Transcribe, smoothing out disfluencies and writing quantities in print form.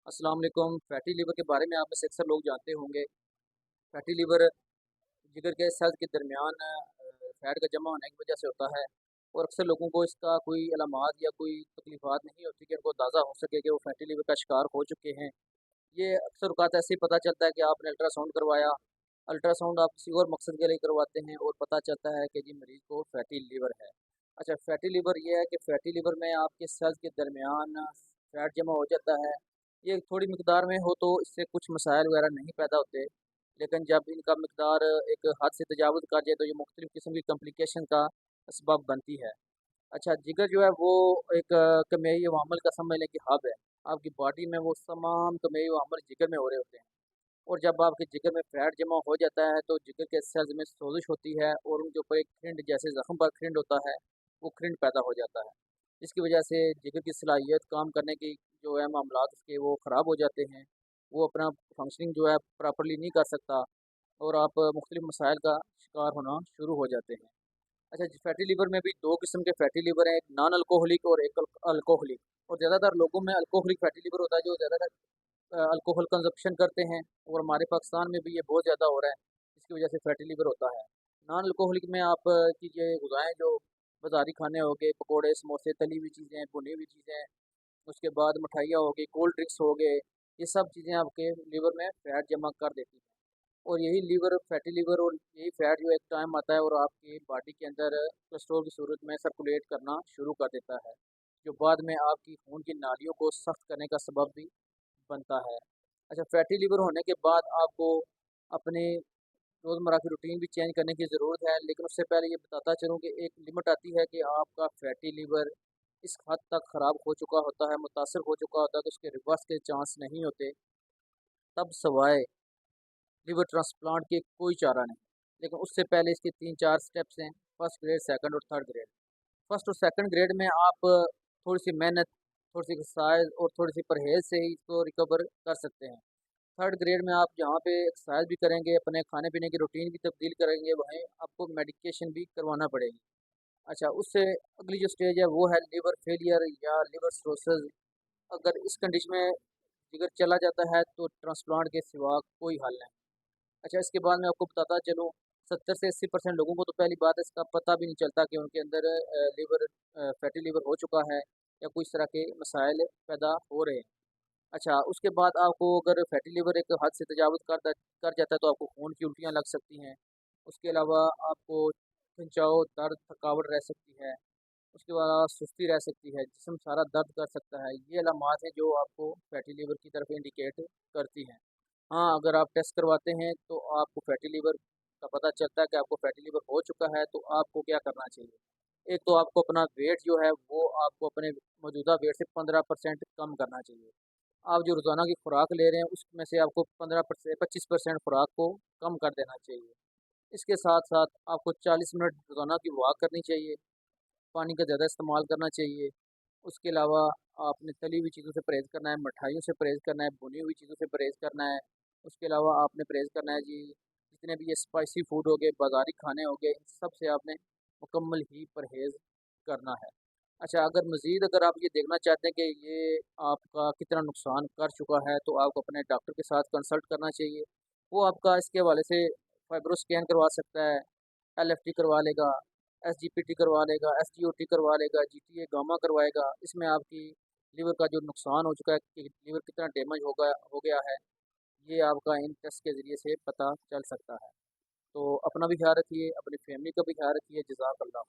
अस्सलाम वालेकुम। Fatty liver के बारे में आप में से अक्सर लोग जानते होंगे। फैटी लिवर जिगर के सेल्स के दरमियान फैट का जमा होने की वजह से होता है। और अक्सर लोगों को इसका कोई अलामात या कोई तकलीफ़ात नहीं होती कि उनको अंदाज़ा हो सके कि वो फैटी लिवर का शिकार हो चुके हैं। ये अक्सर औक़ात ऐसे ही पता चलता है कि आपने अल्ट्रासाउंड करवाया, अल्ट्रासाउंड आप किसी और मकसद के लिए करवाते हैं और पता चलता है कि जी मरीज़ को फैटी लिवर है। अच्छा, फैटी लिवर ये है कि फैटी लिवर में आपके सेल्स के दरमियान फैट जमा हो जाता है। ये थोड़ी मिकदार में हो तो इससे कुछ मसाइल वगैरह नहीं पैदा होते, लेकिन जब इनका मिकदार एक हद से तजावुज़ कर जाए तो ये मुख्तलिफ़ किस्म की कॉम्प्लिकेशन का असबाब बनती है। अच्छा, जिगर जो है वो एक कमियाई अवामल का समझ लें कि हब है। आपकी बॉडी में वो तमाम कमियाई अवामल जिगर में हो रहे होते हैं। और जब आपके जिगर में फैट जमा हो जाता है तो जिगर के सेल्स में सोजिश होती है और उनके ऊपर एक खिंड जैसे ज़ख्म पर खिंड होता है, वो खिंड पैदा हो जाता है। इसकी वजह से जिगर की सलाहियत काम करने की जो है मामलात उसके वो ख़राब हो जाते हैं। वो अपना फंक्शनिंग जो है प्रॉपर्ली नहीं कर सकता और आप मुख्तलिफ़ मसाइल का शिकार होना शुरू हो जाते हैं। अच्छा जी, फैटी लिवर में भी 2 किस्म के फैटी लिवर हैं, एक नॉन अल्कोहलिक और एक अल्कोहलिक। और ज़्यादातर लोगों में अल्कोहलिक फैटी लिवर होता है जो ज़्यादातर अल्कोहल कंज़प्शन करते हैं और हमारे पाकिस्तान में भी ये बहुत ज़्यादा हो रहा है, जिसकी वजह से फैटी लिवर होता है। नॉन अल्कोहलिक में आप की ये ग़िज़ाएँ जो बाज़ारी खाने हो गए, पकोड़े, समोसे, तली हुई चीज़ें, भुनी हुई चीज़ें, उसके बाद मिठाइयाँ हो गई, कोल्ड ड्रिंक्स हो गए, ये सब चीज़ें आपके लिवर में फैट जमा कर देती हैं। और यही लीवर फैटी लिवर और यही फैट जो एक टाइम आता है और आपकी बॉडी के अंदर कोलेस्ट्रॉल की सूरत में सर्कुलेट करना शुरू कर देता है, जो बाद में आपकी खून की नालियों को सख्त करने का सबब भी बनता है। अच्छा, फैटी लिवर होने के बाद आपको अपनी रोज़मर्रा की रूटीन भी चेंज करने की ज़रूरत है, लेकिन उससे पहले ये बताता चलूँ कि एक लिमिट आती है कि आपका फैटी लिवर इस हद तक ख़राब हो चुका होता है, मुतासर हो चुका होता है कि उसके रिवर्स के चांस नहीं होते, तब सवाए लिवर ट्रांसप्लांट के कोई चारा नहीं। लेकिन उससे पहले इसके 3-4 स्टेप्स हैं, फर्स्ट ग्रेड, सेकंड और थर्ड ग्रेड। फर्स्ट और सेकंड ग्रेड में आप थोड़ी-सी मेहनत, थोड़ी-सी एक्सरसाइज़ और थोड़ी-सी परहेज़ से ही इसको रिकवर कर सकते हैं। थर्ड ग्रेड में आप जहाँ पे एक्सरसाइज़ भी करेंगे, अपने खाने-पीने की रूटीन भी तब्दील करेंगे, वहीं आपको मेडिकेशन भी करवाना पड़ेगी। अच्छा, उससे अगली जो स्टेज है वो है लिवर फेलियर या लिवर सिरोसिस। अगर इस कंडीशन में जिगर चला जाता है तो ट्रांसप्लांट के सिवा कोई हल नहीं। अच्छा, इसके बाद मैं आपको बताता चलूँ, 70 से 80% लोगों को तो पहली बात है इसका पता भी नहीं चलता कि उनके अंदर लिवर फैटी लिवर हो चुका है या कोई इस तरह के मसाइल पैदा हो रहे हैं। अच्छा, उसके बाद आपको अगर फैटी लिवर एक हद से तजावुज़ कर जाता है तो आपको खून की उल्टियाँ लग सकती हैं। उसके अलावा आपको खिंचाव, दर्द, थकावट रह सकती है। उसके बाद सुस्ती रह सकती है, जिस्म सारा दर्द कर सकता है। ये अलामात हैं जो आपको फैटी लिवर की तरफ इंडिकेट करती हैं। हाँ, अगर आप टेस्ट करवाते हैं तो आपको फैटी लिवर का पता चलता है कि आपको फैटी लिवर हो चुका है, तो आपको क्या करना चाहिए? एक तो आपको अपना वेट जो है वो आपको अपने मौजूदा वेट से 15% कम करना चाहिए। आप जो रोज़ाना की खुराक ले रहे हैं उसमें से आपको 15% 25% खुराक को कम कर देना चाहिए। इसके साथ-साथ आपको 40 मिनट रोज़ाना की वॉक करनी चाहिए, पानी का ज़्यादा इस्तेमाल करना चाहिए। उसके अलावा आपने तली हुई चीज़ों से परहेज़ करना है, मिठाइयों से परहेज़ करना है, भुनी हुई चीज़ों से परहेज़ करना है। उसके अलावा आपने परहेज़ करना है जी, जितने भी ये स्पाइसी फूड हो गए, बाज़ारी खाने हो गए, इन सब से आपने मुकम्मल ही परहेज़ करना है। अच्छा, अगर मज़ीद अगर आप ये देखना चाहते हैं कि ये आपका कितना नुकसान कर चुका है, तो आपको अपने डॉक्टर के साथ कंसल्ट करना चाहिए। वो आपका इसके हवाले से फाइब्रो स्कैन करवा सकता है, एलएफटी करवा लेगा, एसजीपीटी करवा लेगा, एसजीओटी करवा लेगा, जीटीए गामा करवाएगा। इसमें आपकी लिवर का जो नुकसान हो चुका है कि लिवर कितना डैमेज हो गया है, ये आपका इन टेस्ट के ज़रिए से पता चल सकता है। तो अपना भी ख्याल रखिए, अपनी फैमिली का भी ख्याल रखिए। जज़ाकल्लाह।